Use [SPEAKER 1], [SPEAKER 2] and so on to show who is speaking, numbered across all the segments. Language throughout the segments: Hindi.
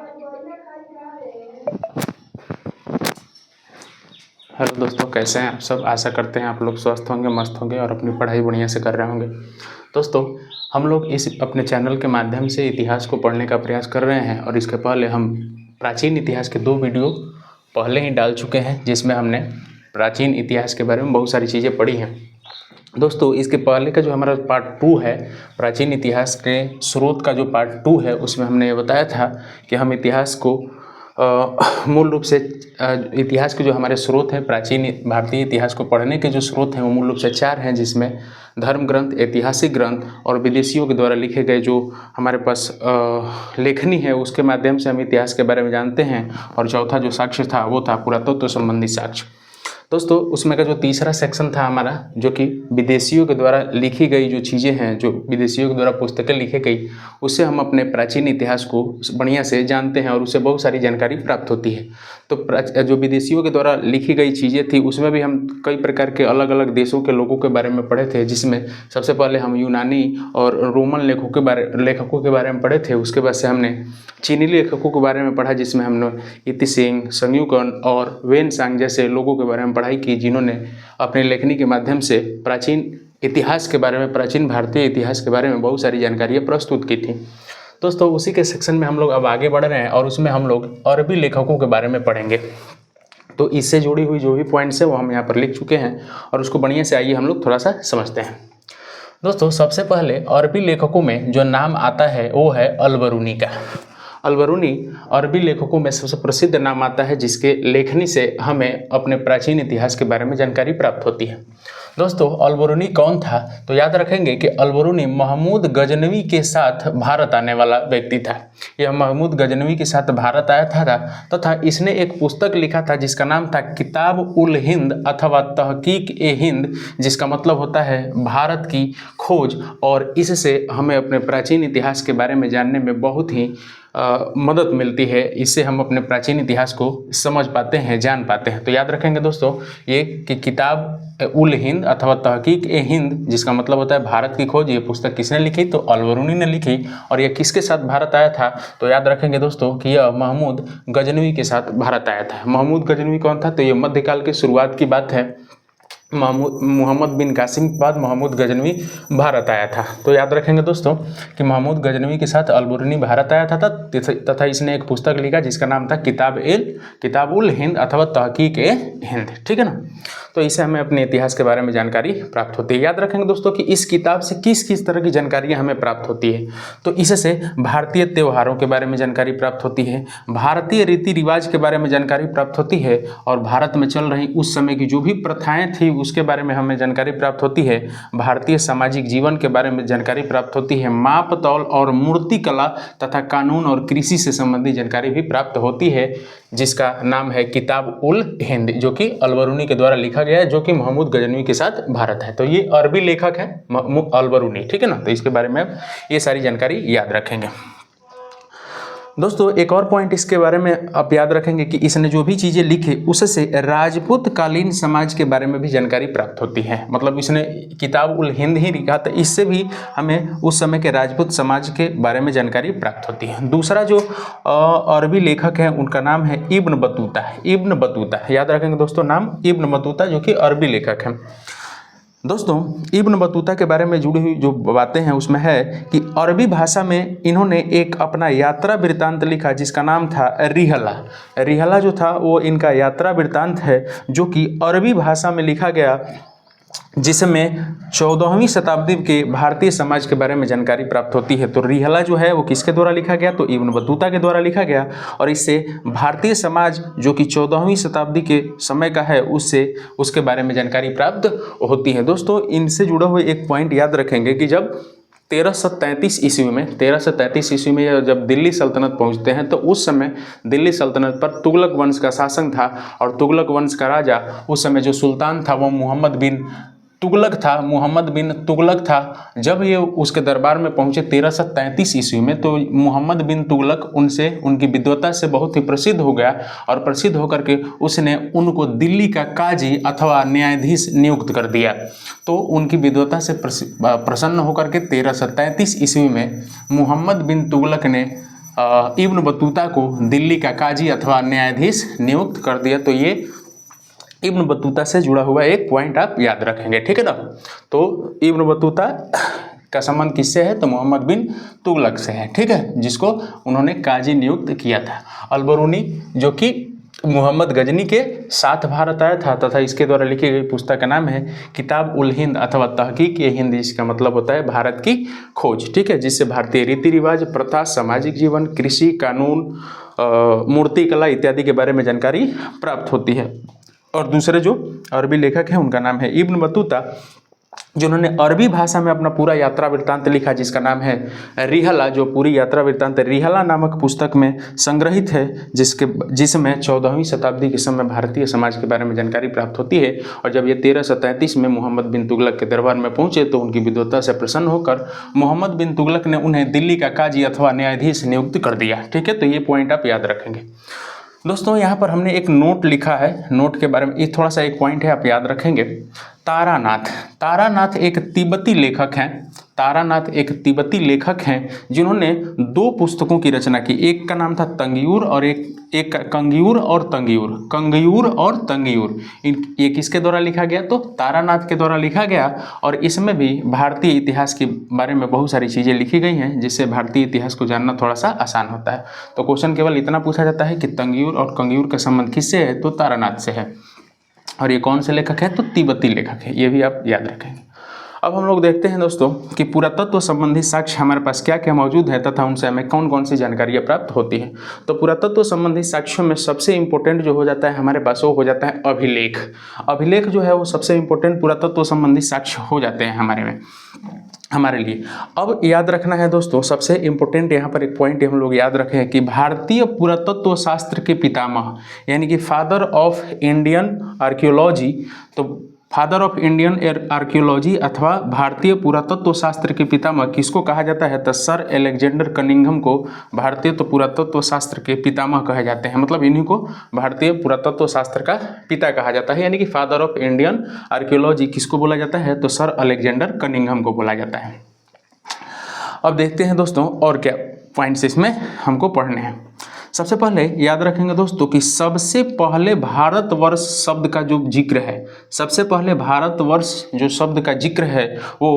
[SPEAKER 1] हेलो दोस्तों, कैसे हैं आप सब। आशा करते हैं आप लोग स्वस्थ होंगे, मस्त होंगे और अपनी पढ़ाई बढ़िया से कर रहे होंगे। दोस्तों, हम लोग इस अपने चैनल के माध्यम से इतिहास को पढ़ने का प्रयास कर रहे हैं और इसके पहले हम प्राचीन इतिहास के 2 वीडियो पहले ही डाल चुके हैं, जिसमें हमने प्राचीन इतिहास के बारे में बहुत सारी चीज़ें पढ़ी हैं। दोस्तों, इसके पहले का जो हमारा पार्ट 2 है, प्राचीन इतिहास के स्रोत का जो पार्ट 2 है, उसमें हमने ये बताया था कि हम इतिहास को मूल रूप से इतिहास के जो हमारे स्रोत हैं, प्राचीन भारतीय इतिहास को पढ़ने के जो स्रोत हैं वो मूल रूप से 4 हैं, जिसमें धर्म ग्रंथ, ऐतिहासिक ग्रंथ और विदेशियों के द्वारा लिखे गए जो हमारे पास लेखनी है, उसके माध्यम से हम इतिहास के बारे में जानते हैं। और चौथा जो साक्ष्य था वो था पुरातत्व संबंधी साक्ष्य। दोस्तों, उसमें का जो तीसरा सेक्शन था हमारा, जो कि विदेशियों के द्वारा लिखी गई जो चीज़ें हैं, जो विदेशियों के द्वारा पुस्तकें लिखी गई, उससे हम अपने प्राचीन इतिहास को बढ़िया से जानते हैं और उससे बहुत सारी जानकारी प्राप्त होती है। तो जो विदेशियों के द्वारा लिखी गई चीज़ें थी, उसमें भी हम कई प्रकार के अलग अलग देशों के लोगों के बारे में पढ़े थे, जिसमें सबसे पहले हम यूनानी और रोमन लेखकों के बारे में पढ़े थे। उसके बाद से हमने चीनी लेखकों के बारे में पढ़ा, जिसमें हमने इतिसिंग, संग्युकन और वेनसांग जैसे लोगों के बारे में पढ़ाई की, जिन्होंने अपनी लेखनी के माध्यम से प्राचीन इतिहास के बारे में, प्राचीन भारतीय इतिहास के बारे में बहुत सारी जानकारियाँ प्रस्तुत की थी। दोस्तों, उसी के सेक्शन में हम लोग अब आगे बढ़ रहे हैं और उसमें हम लोग अरबी लेखकों के बारे में पढ़ेंगे। तो इससे जुड़ी हुई जो भी पॉइंट्स है वो हम यहाँ पर लिख चुके हैं और उसको बढ़िया से आइए हम लोग थोड़ा सा समझते हैं। दोस्तों, सबसे पहले अरबी लेखकों में जो नाम आता है वो है अल-बरूनी का। अल-बरूनी अरबी लेखकों में सबसे प्रसिद्ध नाम आता है, जिसके लेखनी से हमें अपने प्राचीन इतिहास के बारे में जानकारी प्राप्त होती है। दोस्तों, अल-बरूनी कौन था? तो याद रखेंगे कि अल-बरूनी महमूद गजनवी के साथ भारत आने वाला व्यक्ति था। यह महमूद गजनवी के साथ भारत आया था तथा इसने एक पुस्तक लिखा था जिसका नाम था किताब उल हिंद अथवा तहकीक ए हिंद, जिसका मतलब होता है भारत की खोज। और इससे हमें अपने प्राचीन इतिहास के बारे में जानने में बहुत ही मदद मिलती है। इससे हम अपने प्राचीन इतिहास को समझ पाते हैं, जान पाते हैं। तो याद रखेंगे दोस्तों ये कि किताब उल हिंद अथवा तहकीक ए हिंद, जिसका मतलब होता है भारत की खोज, ये पुस्तक किसने लिखी? तो अल-बरूनी ने लिखी। और ये किसके साथ भारत आया था? तो याद रखेंगे दोस्तों कि यह महमूद गजनवी के साथ भारत आया था। महमूद गजनवी कौन था? तो ये मध्यकाल की शुरुआत की बात है। मोहम्मद बिन कासिम के बाद महमूद गजनवी भारत आया था। तो याद रखेंगे दोस्तों कि महमूद गजनवी के साथ अल-बरूनी भारत आया था तथा इसने एक पुस्तक लिखा जिसका नाम था किताब उल हिंद अथवा तहकीक ए हिंद। ठीक है ना। तो इससे हमें अपने इतिहास के बारे में जानकारी प्राप्त होती है। याद रखेंगे दोस्तों कि इस किताब से किस किस तरह की जानकारियाँ हमें प्राप्त होती है। तो इससे भारतीय त्योहारों के बारे में जानकारी प्राप्त होती है, भारतीय रीति रिवाज के बारे में जानकारी प्राप्त होती है और भारत में चल रही उस समय की जो भी प्रथाएं थी उसके बारे में हमें जानकारी प्राप्त होती है। भारतीय सामाजिक जीवन के बारे में जानकारी प्राप्त होती है। माप तौल और मूर्ति कला तथा कानून और कृषि से संबंधित जानकारी भी प्राप्त होती है, जिसका नाम है किताब उल हिंद, जो कि अल-बरूनी के द्वारा लिखा गया है, जो कि महमूद गजनवी के साथ भारत है। तो ये अरबी लेखक है अल-बरूनी। ठीक है ना। तो इसके बारे में ये सारी जानकारी याद रखेंगे। दोस्तों, एक और पॉइंट इसके बारे में आप याद रखेंगे कि इसने जो भी चीज़ें लिखी उससे राजपूत कालीन समाज के बारे में भी जानकारी प्राप्त होती है। मतलब इसने किताब उल हिंद ही लिखा, तो इससे भी हमें उस समय के राजपूत समाज के बारे में जानकारी प्राप्त होती है। दूसरा जो अरबी लेखक है उनका नाम है इब्न बतूता। इब्न बतूता याद रखेंगे दोस्तों, नाम इब्न बतूता, जो कि अरबी लेखक है। दोस्तों, इब्न बतूता के बारे में जुड़ी हुई जो बातें हैं उसमें है कि अरबी भाषा में इन्होंने एक अपना यात्रा वृत्तांत लिखा जिसका नाम था रिहला। रिहला जो था वो इनका यात्रा वृत्तांत है, जो कि अरबी भाषा में लिखा गया, जिसमें 14वीं शताब्दी के भारतीय समाज के बारे में जानकारी प्राप्त होती है। तो रिहला जो है वो किसके द्वारा लिखा गया? तो इब्न बतूता के द्वारा लिखा गया और इससे भारतीय समाज जो कि 14वीं शताब्दी के समय का है उसके बारे में जानकारी प्राप्त होती है। दोस्तों, इनसे जुड़ा हुआ एक पॉइंट याद रखेंगे कि जब 1333 ईस्वी में जब दिल्ली सल्तनत पहुंचते हैं, तो उस समय दिल्ली सल्तनत पर तुगलक वंश का शासन था और तुगलक वंश का राजा उस समय जो सुल्तान था वो मोहम्मद बिन तुगलक था। जब ये उसके दरबार में पहुंचे 1333 ईस्वी में, तो मोहम्मद बिन तुगलक उनसे, उनकी विद्वता से बहुत ही प्रसिद्ध हो गया और प्रसिद्ध होकर के उसने उनको दिल्ली का काजी अथवा न्यायाधीश नियुक्त कर दिया। तो उनकी विद्वता से प्रसन्न होकर के 1333 ईस्वी में मोहम्मद बिन तुगलक ने इब्न बतूता को दिल्ली का काजी अथवा न्यायाधीश नियुक्त कर दिया। तो ये इब्न बतूता से जुड़ा हुआ एक पॉइंट आप याद रखेंगे, ठीक है ना। तो इब्न बतूता का संबंध किससे है, तो मोहम्मद बिन तुगलक से है, ठीक है, जिसको उन्होंने काजी नियुक्त किया था। अलबरूनी जो कि मोहम्मद गजनी के साथ भारत आया था तथा इसके द्वारा लिखी गई पुस्तक का नाम है किताब उल हिंद अथवा तहकीक ए हिंद, जिसका मतलब होता है भारत की खोज, ठीक है, जिससे भारतीय रीति रिवाज, प्रथा, सामाजिक जीवन, कृषि, कानून, मूर्तिकला इत्यादि के बारे में जानकारी प्राप्त होती है। और दूसरे जो अरबी लेखक हैं उनका नाम है इब्न बतूता, जिन्होंने अरबी भाषा में अपना पूरा यात्रा वृत्तांत लिखा, जिसका नाम है रिहला। जो पूरी यात्रा वृत्तांत रिहला नामक पुस्तक में संग्रहित है, जिसमें 14वीं शताब्दी के समय भारतीय समाज के बारे में जानकारी प्राप्त होती है। और जब ये 1333 में मोहम्मद बिन तुगलक के दरबार में पहुंचे तो उनकी विद्वता से प्रसन्न होकर मोहम्मद बिन तुगलक ने उन्हें दिल्ली का काजी अथवा न्यायाधीश नियुक्त कर दिया, ठीक है। तो ये पॉइंट आप याद रखेंगे। दोस्तों यहाँ पर हमने एक नोट लिखा है, नोट के बारे में ये थोड़ा सा एक पॉइंट है, आप याद रखेंगे। तारानाथ एक तिब्बती लेखक हैं। तारानाथ एक तिब्बती लेखक हैं जिन्होंने 2 पुस्तकों की रचना की। एक का नाम था तंगियूर और एक कंगियूर और तंगियूर। ये किसके द्वारा लिखा गया, तो तारानाथ के द्वारा लिखा गया। और इसमें भी भारतीय इतिहास के बारे में बहुत सारी चीज़ें लिखी गई हैं, जिससे भारतीय इतिहास को जानना थोड़ा सा आसान होता है। तो क्वेश्चन केवल इतना पूछा जाता है कि तंगियूर और कंगियूर का संबंध किससे है, तो तारानाथ से है। और ये कौन से लेखक है, तो तिब्बती लेखक है, ये भी आप याद रखेंगे। अब हम लोग देखते हैं दोस्तों कि पुरातत्व संबंधी साक्ष्य हमारे पास क्या क्या मौजूद है तथा उनसे हमें कौन कौन सी जानकारियाँ प्राप्त होती हैं। तो पुरातत्व संबंधी साक्ष्यों में सबसे इम्पोर्टेंट जो हो जाता है हमारे पास, वो हो जाता है अभिलेख। अभिलेख जो है वो सबसे इम्पोर्टेंट पुरातत्व संबंधी साक्ष्य हो जाते हैं हमारे लिए। अब याद रखना है दोस्तों, सबसे इम्पोर्टेंट यहाँ पर एक पॉइंट हम लोग याद रखें कि भारतीय पुरातत्व शास्त्र के पितामह यानी कि फादर ऑफ इंडियन आर्कियोलॉजी, तो फादर ऑफ इंडियन आर्कियोलॉजी अथवा भारतीय पुरातत्व शास्त्र के पितामह किसको कहा जाता है, तो सर अलेक्जेंडर कनिंघम को भारतीय पुरातत्व शास्त्र के पितामह कहे जाते हैं। मतलब इन्हीं को भारतीय पुरातत्व शास्त्र का पिता कहा जाता है, यानी कि फादर ऑफ इंडियन आर्कियोलॉजी किसको बोला जाता है, तो सर अलेक्जेंडर कनिंघम को बोला जाता है। अब देखते हैं दोस्तों और क्या पॉइंट्स इसमें हमको पढ़ने हैं। सबसे पहले याद रखेंगे दोस्तों कि सबसे पहले भारतवर्ष शब्द का जो जिक्र है, सबसे पहले भारतवर्ष जो शब्द का जिक्र है वो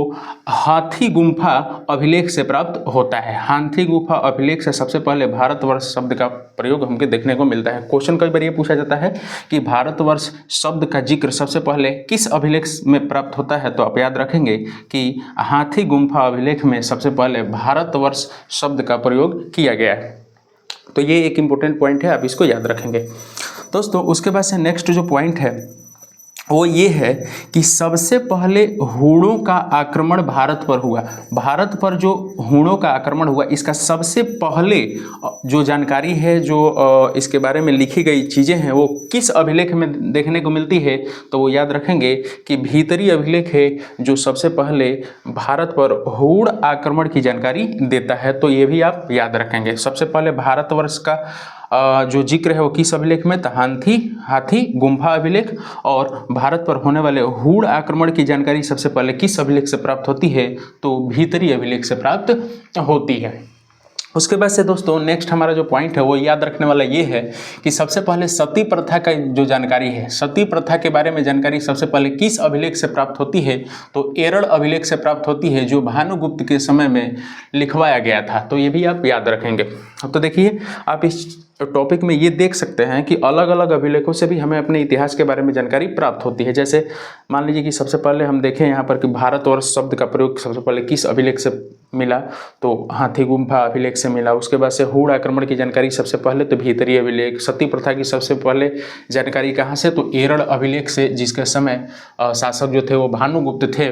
[SPEAKER 1] हाथी गुम्फा अभिलेख से प्राप्त होता है। हाथी गुम्फा अभिलेख से सबसे पहले भारतवर्ष शब्द का प्रयोग हमको देखने को मिलता है। क्वेश्चन कई बार ये पूछा जाता है कि भारतवर्ष शब्द का जिक्र सबसे पहले किस अभिलेख में प्राप्त होता है, तो आप याद रखेंगे कि हाथी गुम्फा अभिलेख में सबसे पहले भारतवर्ष शब्द का प्रयोग किया गया है। तो ये एक इम्पोर्टेंट पॉइंट है, आप इसको याद रखेंगे दोस्तों। उसके बाद से नेक्स्ट जो पॉइंट है वो ये है कि सबसे पहले हूणों का आक्रमण भारत पर हुआ। भारत पर जो हूणों का आक्रमण हुआ, इसका सबसे पहले जो जानकारी है, जो इसके बारे में लिखी गई चीज़ें हैं, वो किस अभिलेख में देखने को मिलती है, तो वो याद रखेंगे कि भीतरी अभिलेख है जो सबसे पहले भारत पर हूण आक्रमण की जानकारी देता है। तो ये भी आप याद रखेंगे। सबसे पहले भारतवर्ष का जो जिक्र है वो किस अभिलेख में, तो हाथी गुम्फा अभिलेख। और भारत पर होने वाले हूण आक्रमण की जानकारी सबसे पहले किस अभिलेख से प्राप्त होती है, तो भीतरी अभिलेख से प्राप्त होती है। उसके बाद से दोस्तों नेक्स्ट हमारा जो पॉइंट है वो याद रखने वाला ये है कि सबसे पहले सती प्रथा का जो जानकारी है, सती प्रथा के बारे में जानकारी सबसे पहले किस अभिलेख से प्राप्त होती है, तो एरड़ अभिलेख से प्राप्त होती है, जो भानुगुप्त के समय में लिखवाया गया था। तो ये भी आप याद रखेंगे। अब तो देखिए आप इस टॉपिक में ये देख सकते हैं कि अलग अलग अभिलेखों से भी हमें अपने इतिहास के बारे में जानकारी प्राप्त होती है। जैसे मान लीजिए कि सबसे पहले हम देखें यहाँ पर कि भारतवर्ष शब्द का प्रयोग सबसे पहले किस अभिलेख से मिला, तो हाथी गुम्फा अभिलेख से मिला। उसके बाद से हूण आक्रमण की जानकारी सबसे पहले तो भीतरी अभिलेख। सती प्रथा की सबसे पहले जानकारी कहाँ से, तो एरड़ अभिलेख से, जिसके समय शासक जो थे वो भानुगुप्त थे।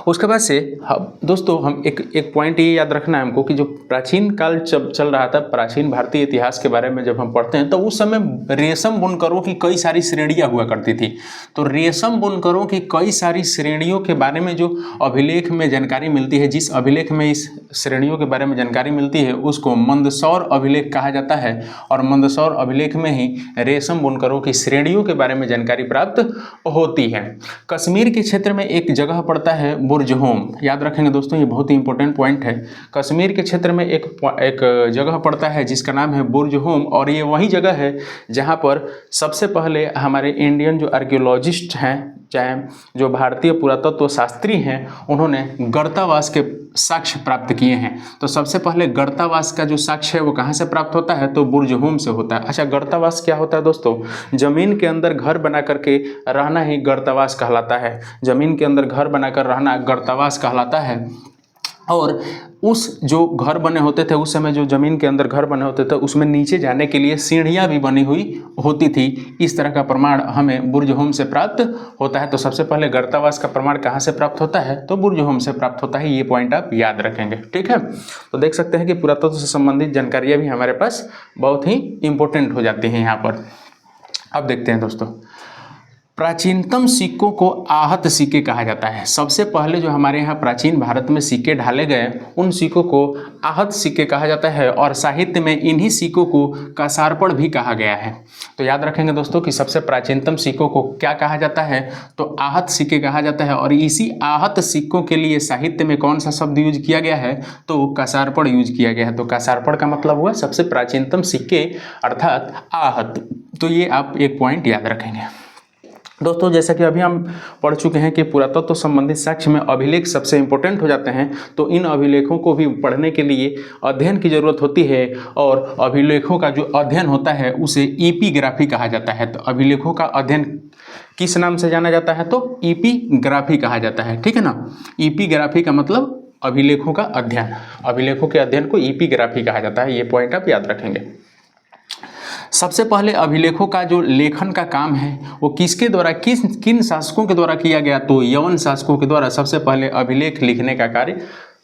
[SPEAKER 1] उसके बाद से दोस्तों हम एक पॉइंट ये याद रखना है हमको कि जो प्राचीन काल चल रहा था, प्राचीन भारतीय इतिहास के बारे में जब हम पढ़ते हैं तो उस समय रेशम बुनकरों की कई सारी श्रेणियां हुआ करती थी। तो रेशम बुनकरों की कई सारी श्रेणियों के बारे में जो अभिलेख में जानकारी मिलती है, जिस अभिलेख में इस श्रेणियों के बारे में जानकारी मिलती है उसको मंदसौर अभिलेख कहा जाता है। और मंदसौर अभिलेख में ही रेशम बुनकरों की श्रेणियों के बारे में जानकारी प्राप्त होती है। कश्मीर के क्षेत्र में एक जगह पड़ता है बुर्जहोम। याद रखेंगे दोस्तों, ये बहुत ही इंपॉर्टेंट पॉइंट है। कश्मीर के क्षेत्र में एक जगह पड़ता है जिसका नाम है बुर्जहोम, और ये वही जगह है जहाँ पर सबसे पहले हमारे इंडियन जो आर्कियोलॉजिस्ट हैं, चाहे जो भारतीय पुरातत्व शास्त्री हैं, उन्होंने गर्तावास के साक्ष्य प्राप्त किए हैं। तो सबसे पहले गर्तावास का जो साक्ष्य है वो कहाँ से प्राप्त होता है, तो बुर्जहोम से होता है। अच्छा, गर्तावास क्या होता है दोस्तों? जमीन के अंदर घर बना करके रहना ही गर्तावास कहलाता है। जमीन के अंदर घर बनाकर रहना गर्तावास कहलाता है। और उस जो घर बने होते थे उस समय, जो ज़मीन के अंदर घर बने होते थे, उसमें नीचे जाने के लिए सीढ़ियाँ भी बनी हुई होती थी। इस तरह का प्रमाण हमें बुर्जहोम से प्राप्त होता है। तो सबसे पहले गर्तावास का प्रमाण कहाँ से प्राप्त होता है, तो बुर्जहोम से प्राप्त होता है। ये पॉइंट आप याद रखेंगे, ठीक है। तो देख सकते हैं कि पुरातत्व से संबंधित जानकारियाँ भी हमारे पास बहुत ही इंपॉर्टेंट हो जाती हैं यहाँ पर। अब देखते हैं दोस्तों, प्राचीनतम सिक्कों को आहत सिक्के कहा जाता है। सबसे पहले जो हमारे यहाँ प्राचीन भारत में सिक्के ढाले गए, उन सिक्कों को आहत सिक्के कहा जाता है, और साहित्य में इन्हीं सिक्कों को कसारपड़ भी कहा गया है। तो याद रखेंगे दोस्तों कि सबसे प्राचीनतम सिक्कों को क्या कहा जाता है, तो आहत सिक्के कहा जाता है। और इसी आहत सिक्कों के लिए साहित्य में कौन सा शब्द यूज किया गया है, तो कसारपड़ यूज किया गया है। तो कसारपड़ का मतलब हुआ सबसे प्राचीनतम सिक्के अर्थात आहत। तो ये आप एक पॉइंट याद रखेंगे दोस्तों। जैसा कि अभी हम पढ़ चुके हैं कि पुरातत्व संबंधित साक्ष्य में अभिलेख सबसे इंपॉर्टेंट हो जाते हैं, तो इन अभिलेखों को भी पढ़ने के लिए अध्ययन की ज़रूरत होती है। और अभिलेखों का जो अध्ययन होता है उसे एपिग्राफी कहा जाता है। तो अभिलेखों का अध्ययन किस नाम से जाना जाता है, तो एपिग्राफी कहा जाता है, ठीक है ना। एपिग्राफी का मतलब अभिलेखों का अध्ययन, अभिलेखों के अध्ययन को एपिग्राफी कहा जाता है। ये पॉइंट आप याद रखेंगे। सबसे पहले अभिलेखों का जो लेखन का काम है वो किसके द्वारा, किन शासकों के द्वारा किया गया, तो यवन शासकों के द्वारा सबसे पहले अभिलेख लिखने का कार्य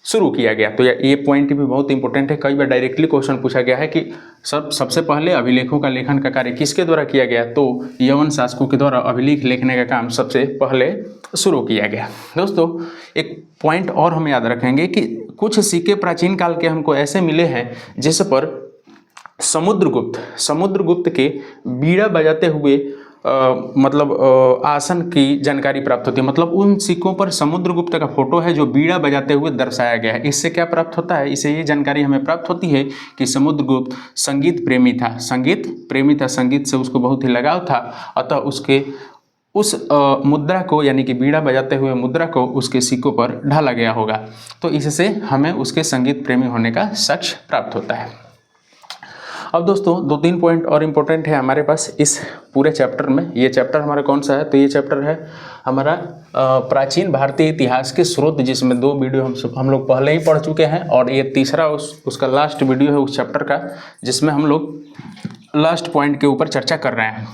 [SPEAKER 1] शुरू किया गया। तो ये पॉइंट भी बहुत इंपॉर्टेंट है। कई बार डायरेक्टली क्वेश्चन पूछा गया है कि सबसे पहले अभिलेखों का लेखन का कार्य किसके द्वारा किया गया, तो यवन शासकों के द्वारा अभिलेख लिखने का काम सबसे पहले शुरू किया गया। दोस्तों, एक पॉइंट और हम याद रखेंगे कि कुछ सिक्के प्राचीन काल के हमको ऐसे मिले हैं जिस पर समुद्रगुप्त के बीड़ा बजाते हुए आसन की जानकारी प्राप्त होती है। मतलब उन सिक्कों पर समुद्रगुप्त का फोटो है जो बीड़ा बजाते हुए दर्शाया गया है। इससे क्या प्राप्त होता है, इससे ये जानकारी हमें प्राप्त होती है कि समुद्रगुप्त संगीत प्रेमी था, संगीत से उसको बहुत ही लगाव था। अतः उसके उस मुद्रा को, यानी कि बीड़ा बजाते हुए मुद्रा को उसके सिक्कों पर ढाला गया होगा। तो इससे हमें उसके संगीत प्रेमी होने का साक्ष्य प्राप्त होता है। अब दोस्तों 2-3 पॉइंट और इम्पोर्टेंट है हमारे पास इस पूरे चैप्टर में। ये चैप्टर हमारा कौन सा है, तो ये चैप्टर है हमारा प्राचीन भारतीय इतिहास के स्रोत, जिसमें 2 वीडियो हम लोग पहले ही पढ़ चुके हैं, और ये तीसरा उसका लास्ट वीडियो है उस चैप्टर का, जिसमें हम लोग लास्ट पॉइंट के ऊपर चर्चा कर रहे हैं।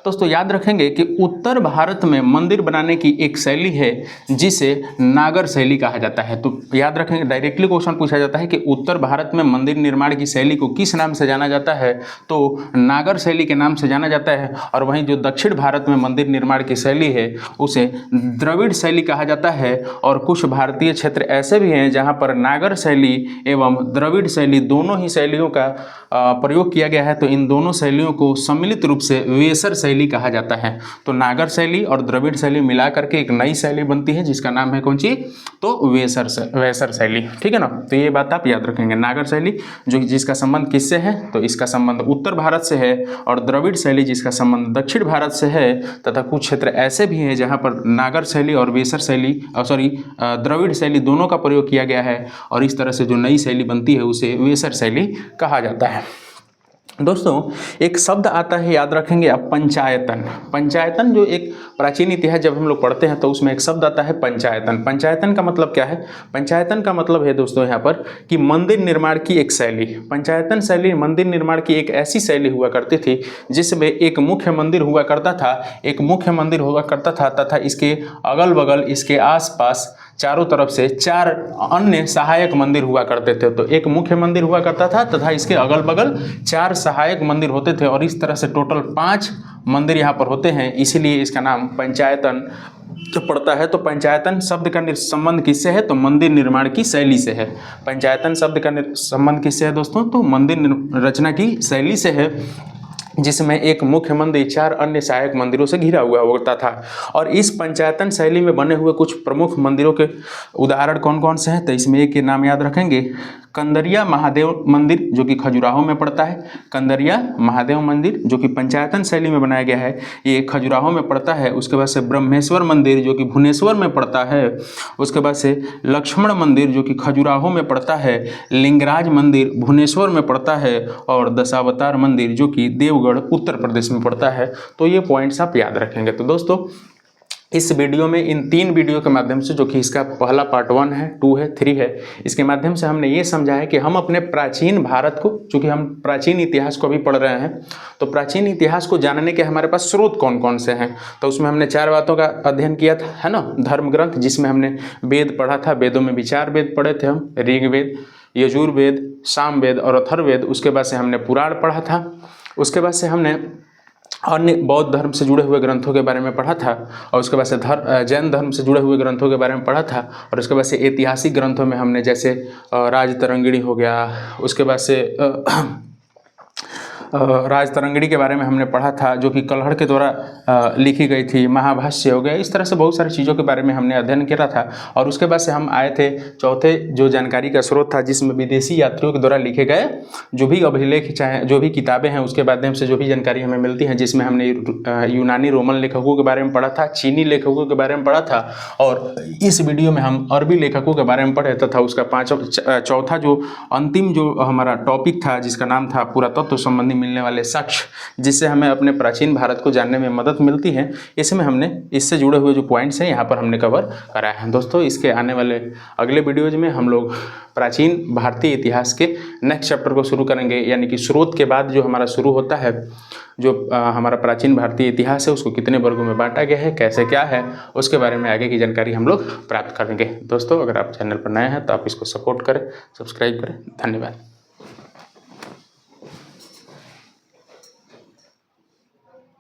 [SPEAKER 1] दोस्तों याद रखेंगे कि उत्तर भारत में मंदिर बनाने की एक शैली है जिसे नागर शैली कहा जाता है। तो याद रखेंगे, डायरेक्टली क्वेश्चन पूछा जाता है कि उत्तर भारत में मंदिर निर्माण की शैली को किस नाम से जाना जाता है, तो नागर शैली के नाम से जाना जाता है। और वहीं जो दक्षिण भारत में मंदिर निर्माण की शैली है उसे द्रविड़ शैली कहा जाता है। और कुछ भारतीय क्षेत्र ऐसे भी हैं जहाँ पर नागर शैली एवं द्रविड़ शैली दोनों ही शैलियों का प्रयोग किया गया है। तो इन दोनों शैलियों को सम्मिलित रूप से वेसर शैली कहा जाता है। तो नागर शैली और द्रविड़ शैली मिला करके एक नई शैली बनती है जिसका नाम है कौन सी, तो वेसर शैली, ठीक है ना। तो ये बात आप याद रखेंगे। नागर शैली जिसका संबंध किससे है, तो इसका संबंध उत्तर भारत से है, और द्रविड़ शैली जिसका संबंध दक्षिण भारत से है। तथा कुछ क्षेत्र ऐसे भी हैं जहाँ पर नागर शैली और वेसर शैली द्रविड़ शैली दोनों का प्रयोग किया गया है, और इस तरह से जो नई शैली बनती है उसे वेसर शैली कहा जाता है। दोस्तों एक शब्द आता है, याद रखेंगे आप, पंचायतन। पंचायतन जो एक प्राचीन इतिहास जब हम लोग पढ़ते हैं तो उसमें एक शब्द आता है पंचायतन। पंचायतन का मतलब क्या है, पंचायतन का मतलब है दोस्तों यहाँ पर कि मंदिर निर्माण की एक शैली। पंचायतन शैली मंदिर निर्माण की एक ऐसी शैली हुआ करती थी जिसमें एक मुख्य मंदिर हुआ करता था, तथा इसके अगल बगल, इसके आसपास चारों तरफ से 4 अन्य सहायक मंदिर हुआ करते थे। तो एक मुख्य मंदिर हुआ करता था तथा इसके अगल बगल 4 सहायक मंदिर होते थे, और इस तरह से टोटल 5 मंदिर यहाँ पर होते हैं। इसीलिए इसका नाम पंचायतन जो पड़ता है। तो पंचायतन शब्द का संबंध किससे है, तो मंदिर निर्माण की शैली से है। पंचायतन शब्द का संबंध किससे है दोस्तों, तो मंदिर रचना की शैली से है। जिसमें एक मुख्य मंदिर 4 अन्य सहायक मंदिरों से घिरा हुआ होता था। और इस पंचायतन शैली में बने हुए कुछ प्रमुख मंदिरों के उदाहरण कौन कौन से हैं, तो इसमें एक के नाम याद रखेंगे, कंदरिया महादेव मंदिर जो कि खजुराहो में पड़ता है। कंदरिया महादेव मंदिर जो कि पंचायतन शैली में बनाया गया है, ये खजुराहो में पड़ता है। उसके बाद से ब्रह्मेश्वर मंदिर जो कि भुवनेश्वर में पड़ता है। उसके बाद से लक्ष्मण मंदिर जो कि खजुराहो में पड़ता है। लिंगराज मंदिर भुवनेश्वर में पड़ता है। और दशावतार मंदिर जो कि देवगढ़ उत्तर प्रदेश में पड़ता है। तो ये पॉइंट्स आप याद रखेंगे। तो दोस्तों इस वीडियो में, इन 3 वीडियो के माध्यम से, जो कि इसका पहला पार्ट 1 है, 2 है, 3 है, इसके माध्यम से हमने ये समझा है कि हम अपने प्राचीन भारत को, चूँकि हम प्राचीन इतिहास को अभी पढ़ रहे हैं, तो प्राचीन इतिहास को जानने के हमारे पास स्रोत कौन कौन से हैं। तो उसमें हमने 4 बातों का अध्ययन किया था, है ना। धर्म ग्रंथ, जिसमें हमने वेद पढ़ा था, वेदों में भी 4 वेद पढ़े थे हम, ऋग्वेद, यजुर्वेद, सामवेद और अथर्ववेद। उसके बाद से हमने पुराण पढ़ा था। उसके बाद से हमने अन्य बौद्ध धर्म से जुड़े हुए ग्रंथों के बारे में पढ़ा था। और उसके बाद से जैन धर्म से जुड़े हुए ग्रंथों के बारे में पढ़ा था। और उसके बाद से ऐतिहासिक ग्रंथों में हमने जैसे राजतरंगिणी हो गया, उसके बाद से राजतरंगिणी के बारे में हमने पढ़ा था, जो कि कलहड़ के द्वारा लिखी गई थी। महाभाष्य हो गया। इस तरह से बहुत सारी चीज़ों के बारे में हमने अध्ययन किया था। और उसके बाद से हम आए थे चौथे जो जानकारी का स्रोत था, जिसमें विदेशी यात्रियों के द्वारा लिखे गए जो भी अभिलेख, चाहे जो भी किताबें हैं, उसके माध्यम से जो भी जानकारी हमें मिलती है, जिसमें हमने यूनानी रोमन लेखकों के बारे में पढ़ा था, चीनी लेखकों के बारे में पढ़ा था। और इस वीडियो में हम अरबी लेखकों के बारे में पढ़े तथा उसका चौथा जो अंतिम जो हमारा टॉपिक था, जिसका नाम था पुरातत्व संबंधी मिलने वाले साक्ष्य, जिससे हमें अपने प्राचीन भारत को जानने में मदद मिलती है। इसमें हमने इससे जुड़े हुए जो पॉइंट्स हैं यहाँ पर हमने कवर कराए हैं। दोस्तों इसके आने वाले अगले वीडियोज में हम लोग प्राचीन भारतीय इतिहास के नेक्स्ट चैप्टर को शुरू करेंगे, यानी कि स्रोत के बाद जो हमारा शुरू होता है, जो हमारा प्राचीन भारतीय इतिहास है, उसको कितने वर्गों में बांटा गया है, कैसे क्या है, उसके बारे में आगे की जानकारी हम लोग प्राप्त करेंगे। दोस्तों अगर आप चैनल पर नए हैं तो आप इसको सपोर्ट करें, सब्सक्राइब करें। धन्यवाद।